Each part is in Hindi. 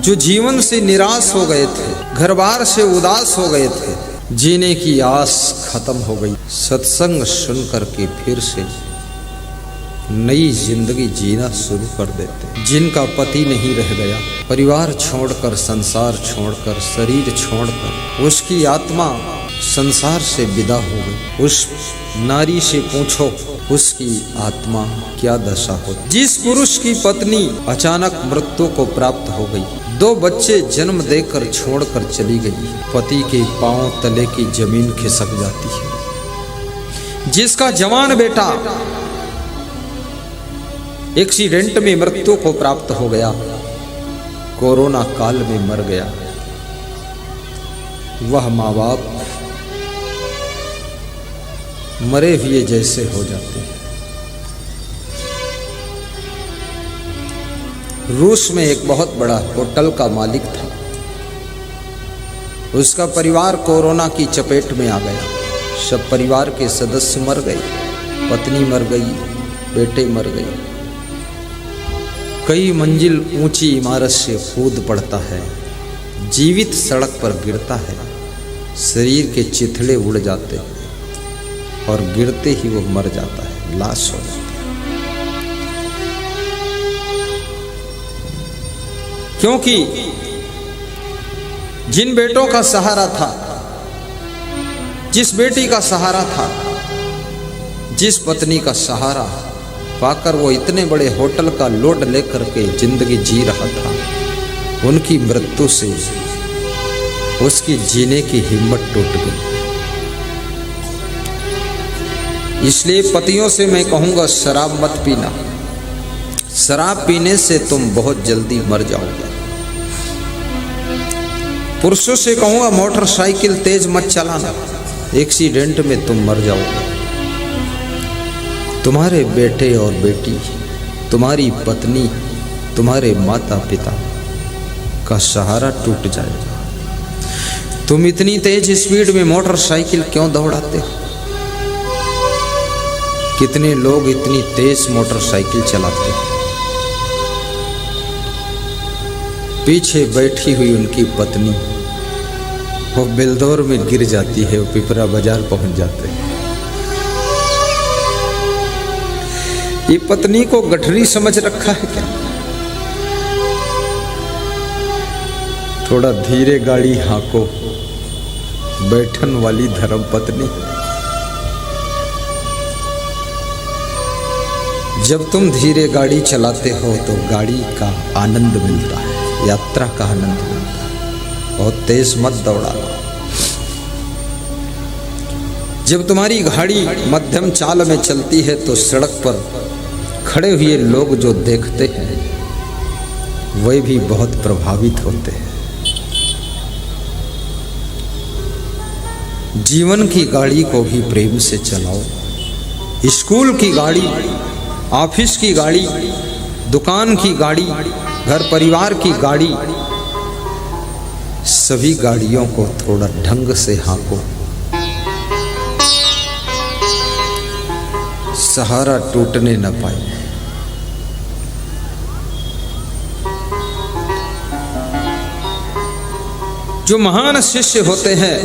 जो जीवन से निराश हो गए थे, घर बार से उदास हो गए थे, जीने की आस खत्म हो गई, सत्संग सुन करके फिर से नई जिंदगी जीना शुरू कर देते। जिनका पति नहीं रह गया, परिवार छोड़कर, संसार छोड़कर, शरीर छोड़कर, उसकी आत्मा संसार से विदा हो गई। उस नारी से पूछो उसकी आत्मा क्या दशा हो। जिस पुरुष की पत्नी अचानक मृत्यु को प्राप्त हो गई, 2 बच्चे जन्म देकर छोड़कर चली गई, पति के पांव तले की जमीन खिसक जाती है। जिसका जवान बेटा एक्सीडेंट में मृत्यु को प्राप्त हो गया, कोरोना काल में मर गया, वह माँ बाप मरे हुए जैसे हो जाते हैं। रूस में एक बहुत बड़ा होटल का मालिक था, उसका परिवार कोरोना की चपेट में आ गया। सब परिवार के सदस्य मर गए, पत्नी मर गई, बेटे मर गए। कई मंजिल ऊंची इमारत से कूद पड़ता है, जीवित सड़क पर गिरता है, शरीर के चिथड़े उड़ जाते हैं और गिरते ही वो मर जाता है, लाश हो जाता है। क्योंकि जिन बेटों का सहारा था, जिस बेटी का सहारा था, जिस पत्नी का सहारा पाकर वो इतने बड़े होटल का लोड लेकर के जिंदगी जी रहा था, उनकी मृत्यु से उसकी जीने की हिम्मत टूट गई। इसलिए पतियों से मैं कहूंगा, शराब मत पीना। शराब पीने से तुम बहुत जल्दी मर जाओगे। पुरुषों से कहूंगा, मोटरसाइकिल तेज मत चलाना, एक्सीडेंट में तुम मर जाओगे। तुम्हारे बेटे और बेटी, तुम्हारी पत्नी, तुम्हारे माता पिता का सहारा टूट जाएगा। तुम इतनी तेज स्पीड में मोटरसाइकिल क्यों दौड़ाते हो? कितने लोग इतनी तेज मोटरसाइकिल चलाते हैं, पीछे बैठी हुई उनकी पत्नी वो बिलदौर में गिर जाती है, वो पिपरा बाजार पहुंच जाते हैं। ये पत्नी को गठरी समझ रखा है क्या? थोड़ा धीरे गाड़ी हाँको, बैठन वाली धर्म पत्नी। जब तुम धीरे गाड़ी चलाते हो तो गाड़ी का आनंद मिलता है, यात्रा का आनंद मिलता है। बहुत तेज मत दौड़ाना। जब तुम्हारी गाड़ी मध्यम चाल में चलती है तो सड़क पर खड़े हुए लोग जो देखते हैं वे भी बहुत प्रभावित होते हैं। जीवन की गाड़ी को भी प्रेम से चलाओ। स्कूल की गाड़ी, ऑफिस की गाड़ी, दुकान की गाड़ी, घर परिवार की गाड़ी, सभी गाड़ियों को थोड़ा ढंग से हाँको। सहारा टूटने न पाए। जो महान शिष्य होते हैं,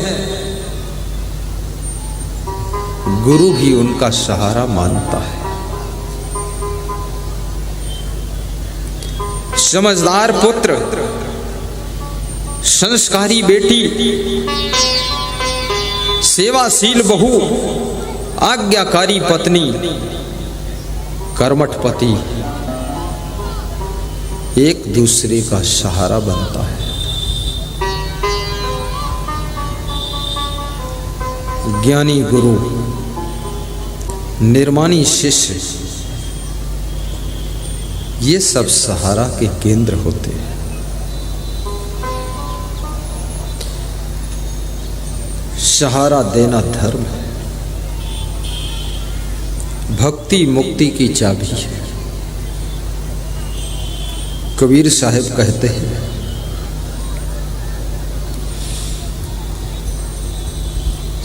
गुरु भी उनका सहारा मानता है। समझदार पुत्र, संस्कारी बेटी, सेवाशील बहू, आज्ञाकारी पत्नी, कर्मठ पति एक दूसरे का सहारा बनता है। ज्ञानी गुरु, निर्माणी शिष्य, ये सब सहारा के केंद्र होते हैं। सहारा देना धर्म है, भक्ति मुक्ति की चाबी है। कबीर साहब कहते हैं,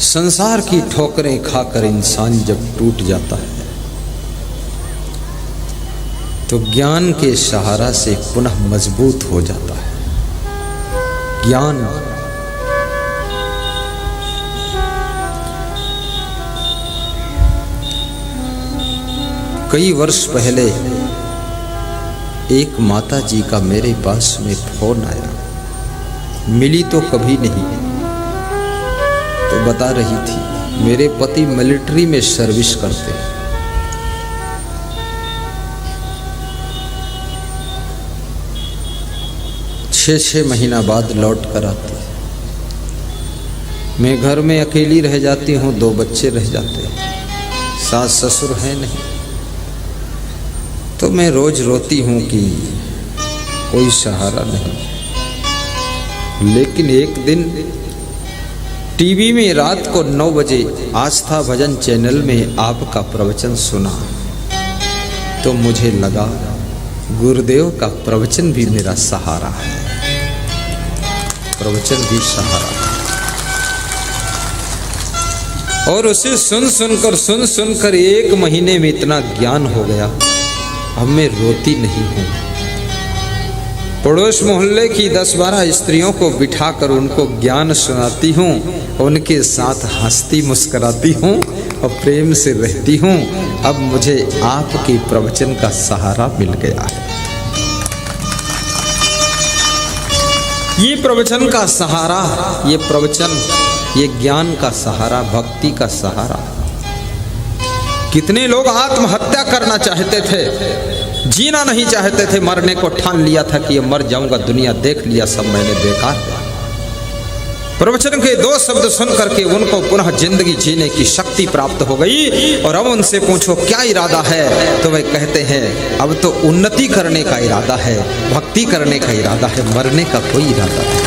संसार की ठोकरें खाकर इंसान जब टूट जाता है तो ज्ञान के सहारा से पुनः मजबूत हो जाता है। ज्ञान कई वर्ष पहले एक माता जी का मेरे पास में फोन आया। मिली तो कभी नहीं, तो बता रही थी मेरे पति मिलिट्री में सर्विस करते हैं। 6-6 महीना बाद लौट कर आती है। मैं घर में अकेली रह जाती हूँ, 2 बच्चे रह जाते हैं, सास ससुर है नहीं। तो मैं रोज रोती हूँ कि कोई सहारा नहीं। लेकिन एक दिन टीवी में रात को 9 बजे आस्था भजन चैनल में आपका प्रवचन सुना, तो मुझे लगा गुरुदेव का प्रवचन भी मेरा सहारा है, प्रवचन भी सहारा है। और उसे सुन सुनकर 1 महीने में इतना ज्ञान हो गया, अब मैं रोती नहीं हूँ। पड़ोस मोहल्ले की 10-12 स्त्रियों को बिठाकर उनको ज्ञान सुनाती हूँ, उनके साथ हंसती मुस्कुराती हूँ और प्रेम से रहती हूँ। अब मुझे आपके प्रवचन का सहारा मिल गया है। ये प्रवचन का सहारा, ये प्रवचन, ये ज्ञान का सहारा, भक्ति का सहारा। कितने लोग आत्महत्या करना चाहते थे, जीना नहीं चाहते थे, मरने को ठान लिया था कि ये मर जाऊंगा, दुनिया देख लिया, सब मैंने बेकार किया। प्रवचन के 2 शब्द सुन करके उनको पुनः जिंदगी जीने की शक्ति प्राप्त हो गई। और अब उनसे पूछो क्या इरादा है, तो वे कहते हैं अब तो उन्नति करने का इरादा है, भक्ति करने का इरादा है, मरने का कोई इरादा नहीं।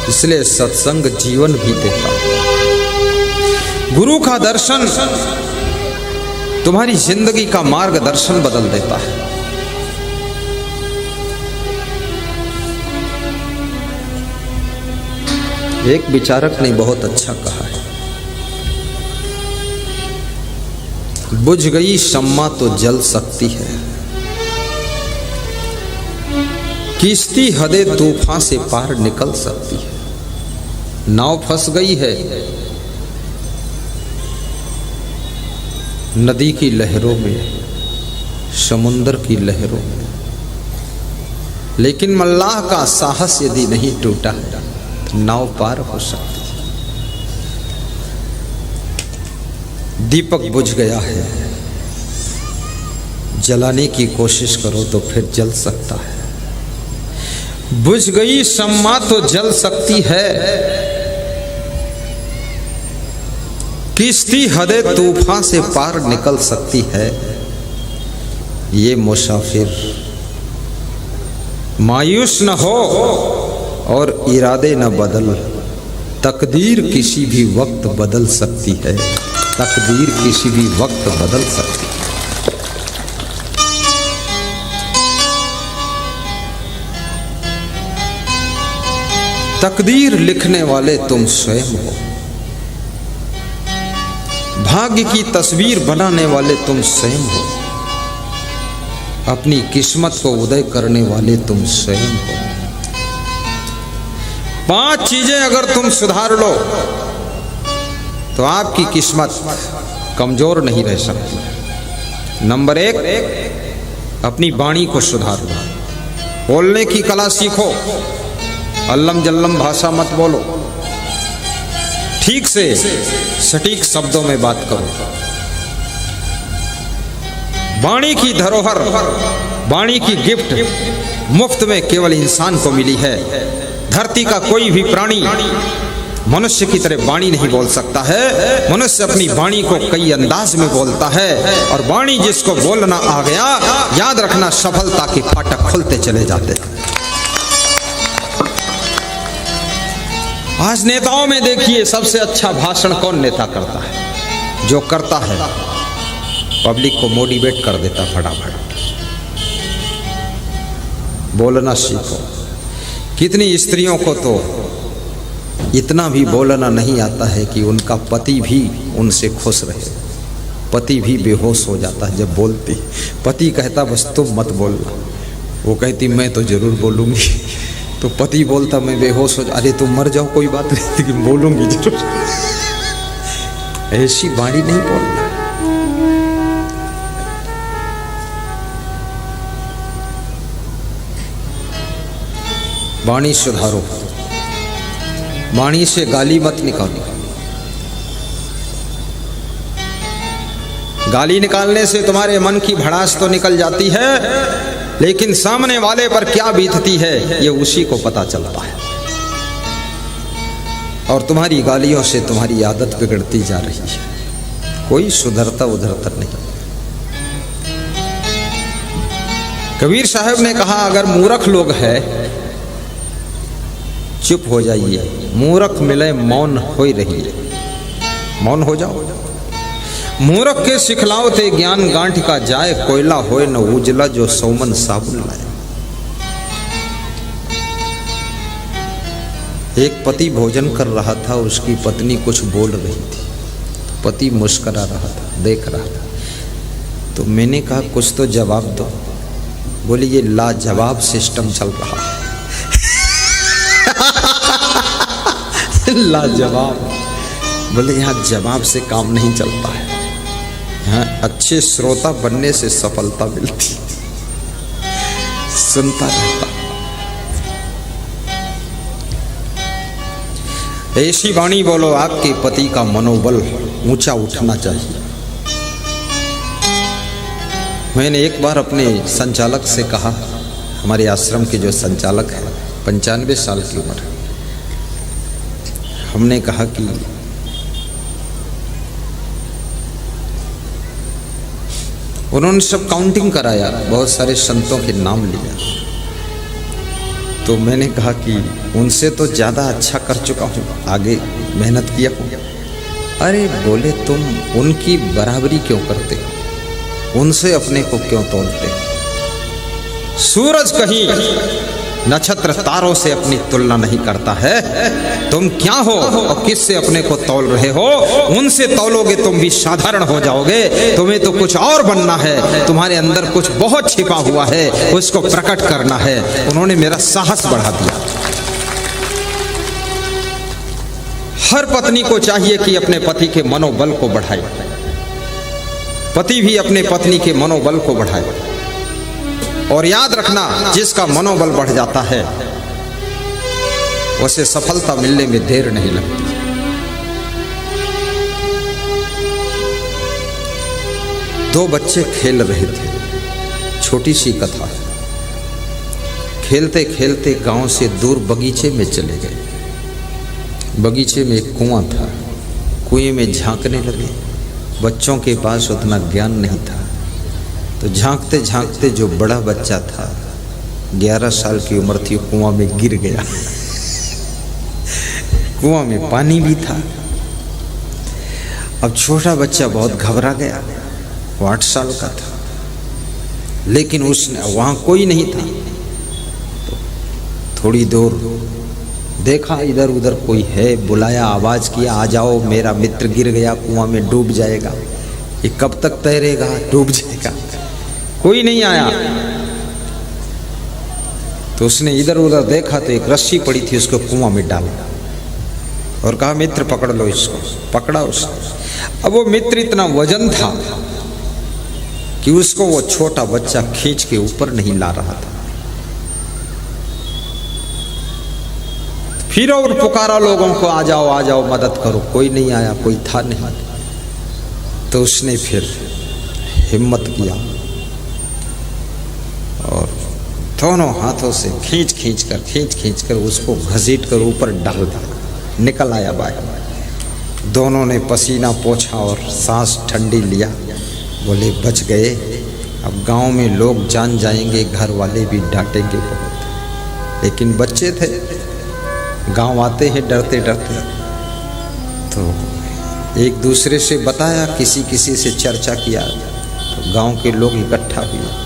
इसलिए सत्संग जीवन भी देता है। गुरु का दर्शन तुम्हारी जिंदगी का मार्गदर्शन बदल देता है। एक विचारक ने बहुत अच्छा कहा है, बुझ गई शम्मा तो जल सकती है, किश्ती हदे तूफान से पार निकल सकती है। नाव फंस गई है नदी की लहरों में, समुद्र की लहरों में, लेकिन मल्लाह का साहस यदि नहीं टूटा तो नाव पार हो सकती है। दीपक बुझ गया है, जलाने की कोशिश करो तो फिर जल सकता है। बुझ गई शम्मा तो जल सकती है, किश्ती हदे तूफान से पार निकल सकती है। ये मुसाफिर मायूस न हो और इरादे न बदल, तकदीर किसी भी वक्त बदल सकती है, तकदीर किसी भी वक्त बदल सकती है। तकदीर लिखने वाले तुम स्वयं हो, भाग्य की तस्वीर बनाने वाले तुम स्वयं हो, अपनी किस्मत को उदय करने वाले तुम स्वयं हो। 5 चीजें अगर तुम सुधार लो तो आपकी किस्मत कमजोर नहीं रह सकती। नंबर 1, अपनी वाणी को सुधार लो, बोलने की कला सीखो, अल्लम जल्लम भाषा मत बोलो, ठीक से सटीक शब्दों में बात करो। वाणी की धरोहर, वाणी की गिफ्ट मुफ्त में केवल इंसान को मिली है। धरती का कोई भी प्राणी मनुष्य की तरह वाणी नहीं बोल सकता है। मनुष्य अपनी वाणी को कई अंदाज में बोलता है, और वाणी जिसको बोलना आ गया, याद रखना सफलता के फाटक खुलते चले जाते हैं। आज नेताओं में देखिए सबसे अच्छा भाषण कौन नेता करता है? जो करता है पब्लिक को मोटिवेट कर देता फटाफट। बोलना सीखो। कितनी स्त्रियों को तो इतना भी बोलना नहीं आता है कि उनका पति भी उनसे खुश रहे, पति भी बेहोश हो जाता है जब बोलती। पति कहता बस तुम मत बोलना, वो कहती मैं तो जरूर बोलूँगी। तो पति बोलता मैं बेहोश हो जा। अरे तुम मर जाओ कोई बात नहीं, लेकिन बोलूँगी जरूर। ऐसी वाणी नहीं बोलना। वाणी सुधारो, वाणी से गाली मत निकालो। गाली निकालने से तुम्हारे मन की भड़ास तो निकल जाती है, लेकिन सामने वाले पर क्या बीतती है ये उसी को पता चलता है। और तुम्हारी गालियों से तुम्हारी आदत बिगड़ती जा रही है, कोई सुधरता उधरता नहीं। कबीर साहब ने कहा अगर मूर्ख लोग हैं चुप हो जाइए, मूर्ख मिले मौन हो ही रही, मौन हो जाओ। मूर्ख के सिखलावते ज्ञान गांठ का जाए, कोयला होए न उजला जो सौमन साबुन लाए। एक पति भोजन कर रहा था, उसकी पत्नी कुछ बोल रही थी, पति मुस्करा रहा था, देख रहा था। तो मैंने कहा कुछ तो जवाब दो। बोली ये लाजवाब सिस्टम चल रहा है। लाजवाब। बोले यहाँ जवाब से काम नहीं चलता है, यहाँ अच्छे श्रोता बनने से सफलता मिलती, सुनता रहता। ऐसी वाणी बोलो आपके पति का मनोबल ऊंचा उठना चाहिए। मैंने एक बार अपने संचालक से कहा, हमारे आश्रम के जो संचालक है 95 साल की उम्र है, हमने कहा कि उन्होंने सब काउंटिंग कराया, बहुत सारे संतों के नाम लिया। तो मैंने कहा कि उनसे तो ज़्यादा अच्छा कर चुका हूँ, आगे मेहनत किया हूँ। अरे बोले तुम उनकी बराबरी क्यों करते हो, उनसे अपने को क्यों तोलते हो। सूरज कहीं नक्षत्र तारों से अपनी तुलना नहीं करता है। तुम क्या हो और किससे अपने को तौल रहे हो, उनसे तौलोगे तुम भी साधारण हो जाओगे। तुम्हें तो कुछ और बनना है, तुम्हारे अंदर कुछ बहुत छिपा हुआ है, उसको प्रकट करना है। उन्होंने मेरा साहस बढ़ा दिया। हर पत्नी को चाहिए कि अपने पति के मनोबल को बढ़ाए, पति भी अपने पत्नी के मनोबल को बढ़ाए। और याद रखना, जिसका मनोबल बढ़ जाता है उसे सफलता मिलने में देर नहीं लगती। दो बच्चे खेल रहे थे, छोटी सी कथा। खेलते खेलते गांव से दूर बगीचे में चले गए। बगीचे में एक कुआं था, कुएं में झांकने लगे। बच्चों के पास उतना ज्ञान नहीं था, तो झांकते झांकते जो बड़ा बच्चा था, 11 साल की उम्र थी, कुआं में गिर गया। कुआं में पानी भी था। अब छोटा बच्चा बहुत घबरा गया, वो 8 साल का था, लेकिन उसने वहाँ कोई नहीं था। तो थोड़ी दूर देखा, इधर उधर कोई है, बुलाया, आवाज़ किया, आ जाओ, मेरा मित्र गिर गया, कुआं में डूब जाएगा, ये कब तक तैरेगा, डूब जाएगा। कोई नहीं आया। तो उसने इधर उधर देखा तो एक रस्सी पड़ी थी, उसको कुआं में डाला और कहा मित्र पकड़ लो इसको। पकड़ा उसने। अब वो मित्र इतना वजन था कि उसको वो छोटा बच्चा खींच के ऊपर नहीं ला रहा था। फिर और पुकारा लोगों को, आ जाओ आ जाओ, मदद करो। कोई नहीं आया, कोई था नहीं। तो उसने फिर हिम्मत किया और दोनों हाथों से खींच खींच कर उसको घसीट कर ऊपर डाल दिया। निकल आया बाहर। दोनों ने पसीना पोंछा और सांस ठंडी लिया। बोले बच गए। अब गांव में लोग जान जाएंगे, घर वाले भी डांटेंगे बहुत, लेकिन बच्चे थे, गांव आते हैं डरते डरते। तो एक दूसरे से बताया, किसी किसी से चर्चा किया, तो गांव के लोग इकट्ठा हुए।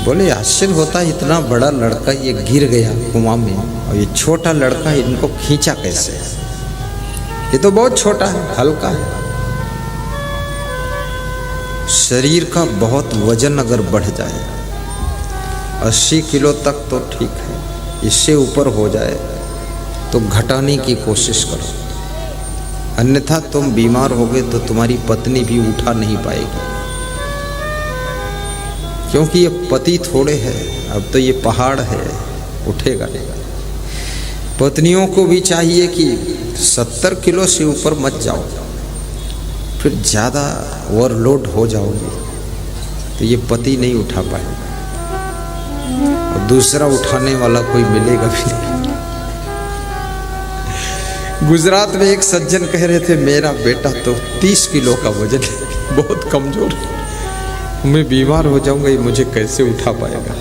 बोले आश्चर्य होता, इतना बड़ा लड़का ये गिर गया कुआं में और ये छोटा लड़का इनको खींचा कैसे? ये तो बहुत छोटा है, हल्का है। शरीर का बहुत वजन अगर बढ़ जाए 80 किलो तक तो ठीक है, इससे ऊपर हो जाए तो घटाने की कोशिश करो, अन्यथा तुम बीमार होगे तो तुम्हारी पत्नी भी उठा नहीं पाएगी, क्योंकि ये पति थोड़े है, अब तो ये पहाड़ है, उठेगा नहीं। पत्नियों को भी चाहिए कि 70 किलो से ऊपर मत जाओ, फिर ज़्यादा ओवरलोड हो जाओगे तो ये पति नहीं उठा पाएगा और दूसरा उठाने वाला कोई मिलेगा भी नहीं। गुजरात में एक सज्जन कह रहे थे, मेरा बेटा तो 30 किलो का वजन है, बहुत कमजोर है, मैं बीमार हो जाऊंगा, ये मुझे कैसे उठा पाएगा,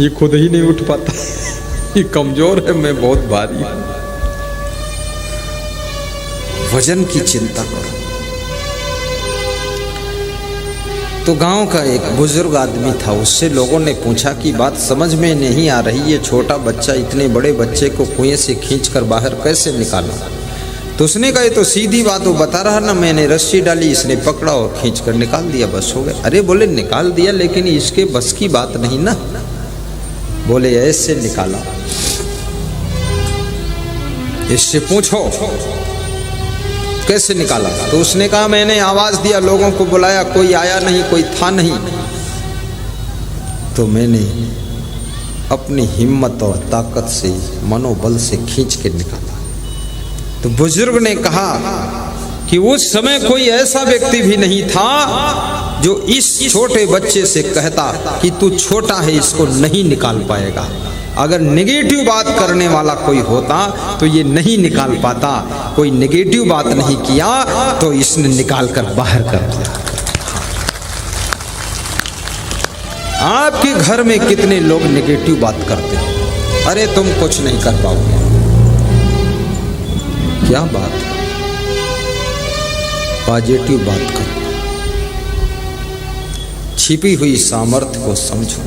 ये खुद ही नहीं उठ पाता, ये कमजोर है, मैं बहुत भारी हूं। वजन की चिंता करो। तो गांव का एक बुजुर्ग आदमी था, उससे लोगों ने पूछा कि बात समझ में नहीं आ रही, ये छोटा बच्चा इतने बड़े बच्चे को कुएं से खींचकर बाहर कैसे निकाला? तो उसने कहा, ये तो सीधी बात, वो बता रहा ना, मैंने रस्सी डाली, इसने पकड़ा और खींचकर निकाल दिया, बस हो गया। अरे बोले निकाल दिया, लेकिन इसके बस की बात नहीं ना। बोले ऐसे निकाला। इससे पूछो कैसे निकाला? तो उसने कहा, मैंने आवाज दिया, लोगों को बुलाया, कोई आया नहीं, कोई था नहीं, तो मैंने अपनी हिम्मत और ताकत से, मनोबल से खींच के निकाला। तो बुजुर्ग ने कहा कि उस समय कोई ऐसा व्यक्ति भी नहीं था जो इस छोटे बच्चे से कहता कि तू छोटा है, इसको नहीं निकाल पाएगा। अगर नेगेटिव बात करने वाला कोई होता तो ये नहीं निकाल पाता। कोई नेगेटिव बात नहीं किया तो इसने निकाल कर बाहर कर दिया। आपके घर में कितने लोग नेगेटिव बात करते हैं, अरे तुम कुछ नहीं कर पाओगे, क्या बात है, पॉजिटिव बात करो, छिपी हुई सामर्थ्य को समझो।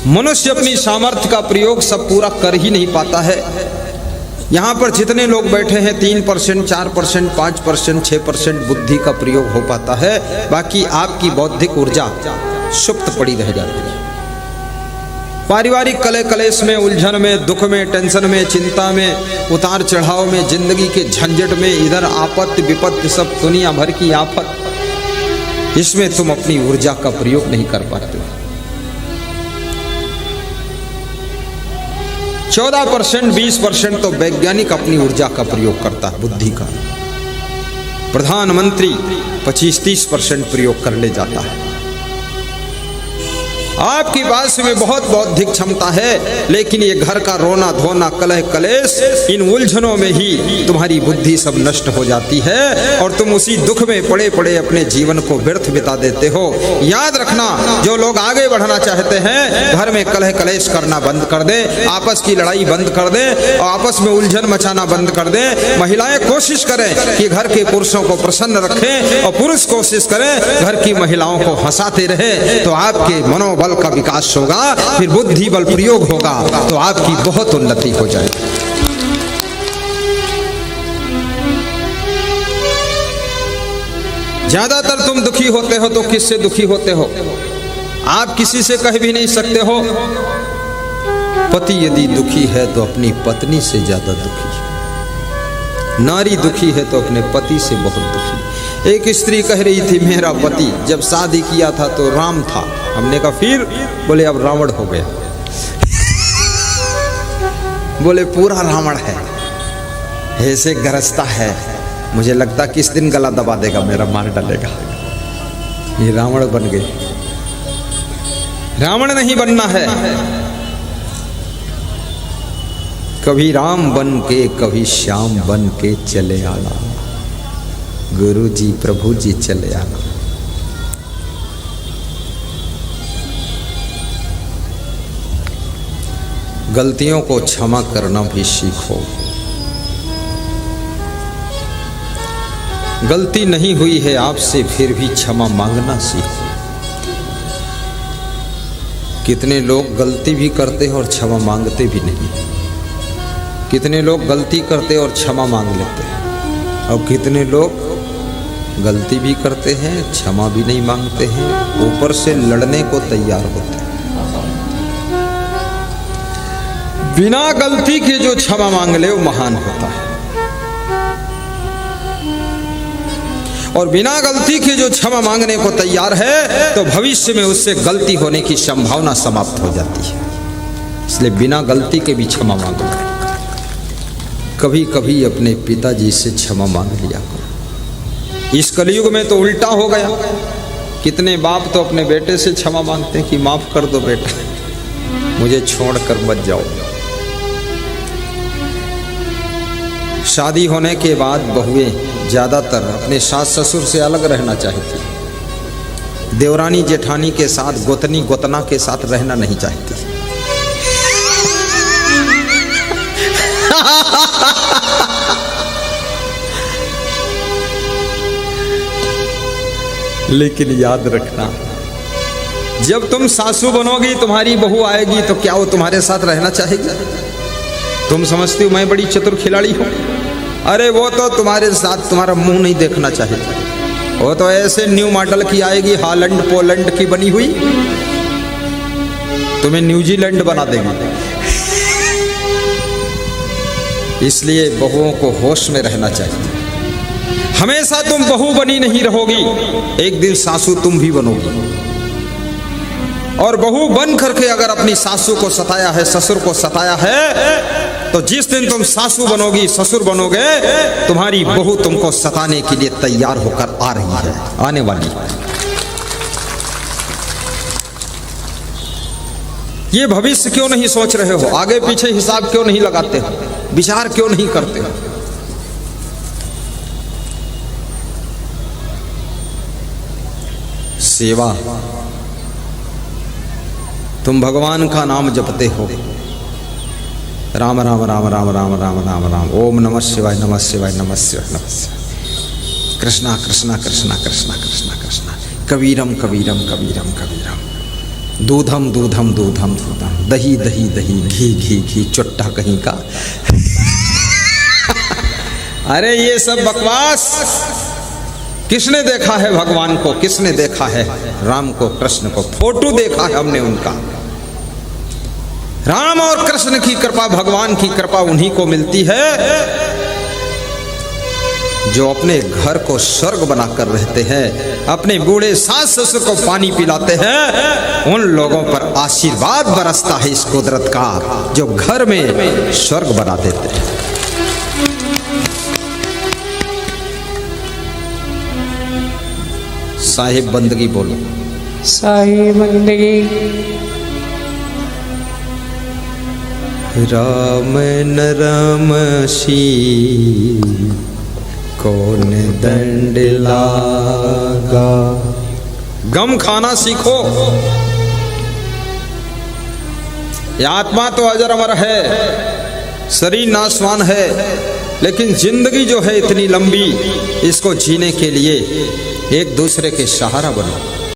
मनुष्य अपनी सामर्थ्य का प्रयोग सब पूरा कर ही नहीं पाता है। यहाँ पर जितने लोग बैठे हैं 3%, 4%, 5%, 6% बुद्धि का प्रयोग हो पाता है, बाकी आपकी बौद्धिक ऊर्जा सुप्त पड़ी रह जाती है। पारिवारिक कले कलेश में, उलझन में, दुख में, टेंशन में, चिंता में, उतार चढ़ाव में, जिंदगी के झंझट में, इधर आपत्ति विपत्ति, सब दुनिया भर की आफत, इसमें तुम अपनी ऊर्जा का प्रयोग नहीं कर पाते हो। 14%, 20% तो वैज्ञानिक अपनी ऊर्जा का प्रयोग करता है, बुद्धि का। प्रधानमंत्री 25-30% प्रयोग कर ले जाता है। आपके पास में बहुत बौद्धिक क्षमता है, लेकिन ये घर का रोना धोना, कलह कलेश, इन उलझनों में ही तुम्हारी बुद्धि सब नष्ट हो जाती है और तुम उसी दुख में पड़े पड़े अपने जीवन को व्यर्थ बिता देते हो। याद रखना, जो लोग आगे बढ़ना चाहते हैं, घर में कलह कलेश करना बंद कर दे, आपस की लड़ाई बंद कर दे और आपस में उलझन मचाना बंद कर दे। महिलाएं कोशिश करें कि घर के पुरुषों को प्रसन्न रखें और पुरुष कोशिश करें घर की महिलाओं को हंसाते रहे, तो आपके मनोबल का विकास होगा, फिर बुद्धि बल प्रयोग होगा, तो आपकी बहुत उन्नति हो जाएगी। ज्यादातर तुम दुखी होते हो तो किससे दुखी होते हो? आप किसी से कह भी नहीं सकते हो। पति यदि दुखी है तो अपनी पत्नी से ज्यादा दुखी है, नारी दुखी है तो अपने पति से बहुत दुखी। एक स्त्री कह रही थी, मेरा पति जब शादी किया था तो राम था। हमने कहा फिर? बोले अब रावण हो गया। बोले पूरा रावण है, ऐसे गरजता है, मुझे लगता किस दिन गला दबा देगा मेरा, मार डालेगा। ये रावण बन गए। रावण नहीं बनना है। कभी राम बन के, कभी श्याम बन के चले आना, गुरु जी प्रभु जी चले आना। गलतियों को क्षमा करना भी सीखो। गलती नहीं हुई है आपसे, फिर भी क्षमा मांगना सीखो। कितने लोग गलती भी करते हैं और क्षमा मांगते भी नहीं। कितने लोग गलती करते और क्षमा मांग लेते हैं, और कितने लोग गलती भी करते हैं, क्षमा भी नहीं मांगते हैं, ऊपर से लड़ने को तैयार होते हैं। बिना गलती के जो क्षमा मांग ले वो महान होता है, और बिना गलती के जो क्षमा मांगने को तैयार है तो भविष्य में उससे गलती होने की संभावना समाप्त हो जाती है। इसलिए बिना गलती के भी क्षमा मांगो। कभी कभी अपने पिताजी से क्षमा मांग लिया करो। इस कलयुग में तो उल्टा हो गया, कितने बाप तो अपने बेटे से क्षमा मांगते हैं कि माफ कर दो बेटा, मुझे छोड़कर मत जाओ। शादी होने के बाद बहुएं ज्यादातर अपने सास ससुर से अलग रहना चाहती, देवरानी जेठानी के साथ, गोतनी गोतना के साथ रहना नहीं चाहती। लेकिन याद रखना, जब तुम सासू बनोगी, तुम्हारी बहू आएगी, तो क्या वो तुम्हारे साथ रहना चाहेगी? तुम समझती हो मैं बड़ी चतुर खिलाड़ी हूं, अरे वो तो तुम्हारे साथ तुम्हारा मुंह नहीं देखना चाहेगी। वो तो ऐसे न्यू मॉडल की आएगी, हॉलैंड पोलैंड की बनी हुई, तुम्हें न्यूजीलैंड बना देगी। इसलिए बहुओं को होश में रहना चाहिए। हमेशा तुम बहू बनी नहीं रहोगी, एक दिन सासू तुम भी बनोगी। और बहू बन करके अगर अपनी सासू को सताया है, ससुर को सताया है, तो जिस दिन तुम सासू बनोगी, ससुर बनोगे, तुम्हारी बहू तुमको सताने के लिए तैयार होकर आ रही है, आने वाली है। ये भविष्य क्यों नहीं सोच रहे हो? आगे पीछे हिसाब क्यों नहीं लगाते हो? विचार क्यों नहीं करते हो? सेवा, तुम भगवान का नाम जपते हो, राम राम राम राम राम राम राम राम, ओम नमः शिवाय नमः शिवाय नमः शिवाय नमः शिवाय, कृष्णा कृष्णा कृष्णा कृष्णा कृष्णा कृष्णा, कबीरम कबीरम कबीरम कबीरम, दूधम दूधम दूधम दूधम, दही दही दही, घी घी घी, चुट्टा कहीं का। अरे ये सब बकवास। किसने देखा है भगवान को? किसने देखा है राम को, कृष्ण को? फोटो देखा है हमने उनका। राम और कृष्ण की कृपा, भगवान की कृपा उन्हीं को मिलती है जो अपने घर को स्वर्ग बनाकर रहते हैं, अपने बूढ़े सास ससुर को पानी पिलाते हैं। उन लोगों पर आशीर्वाद बरसता है इस कुदरत का, जो घर में स्वर्ग बना देते हैं। साहिब बंदगी बोलो। साहिब बंदगी। राम न राम सी कौन दंड लागा। गम खाना सीखो। ये आत्मा तो अजर अमर है, शरीर नाशवान है, लेकिन जिंदगी जो है इतनी लंबी, इसको जीने के लिए एक दूसरे के सहारा बनो।